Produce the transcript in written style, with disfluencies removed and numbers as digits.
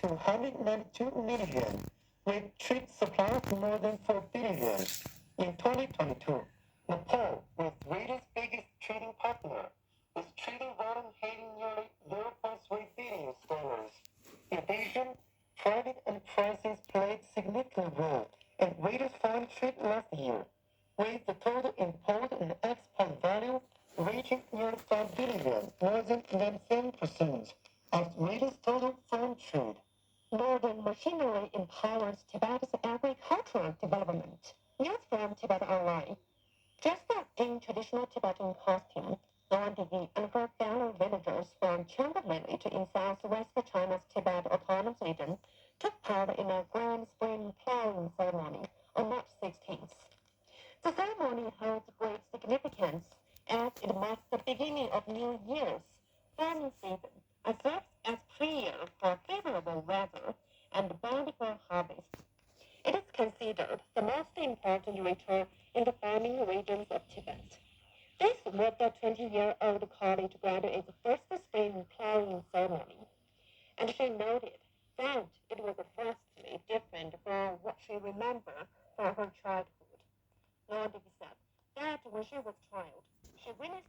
292 million, with treat supply of more than 4 billion. In 2022, Nepal was Swedish biggest trading partner, with trading volume hitting nearly $0.3 billion. In addition, credit and prices played significant role in Swedish foreign trade last year, with the total import and export value reaching nearly 5 billion, more than 97% of Swedish total foreign trade. Modern machinery empowers Tibet's agricultural development. News from Tibet Online. Dressed up in traditional Tibetan costume, Nandigi and her fellow villagers from Chang'an village in southwest China's Tibet Autonomous Region took part in a grand spring plowing ceremony on March 16th. The ceremony holds great significance as it marks the beginning of New Year's farming season and serves as prayer for favorable weather and bountiful harvest. It is considered the most important ritual in the farming regions of Tibet. This was the 20-year-old college graduate's first spring plowing ceremony, and she noted that it was vastly different from what she remembered from her childhood. Nordic said that when she was a child, she witnessed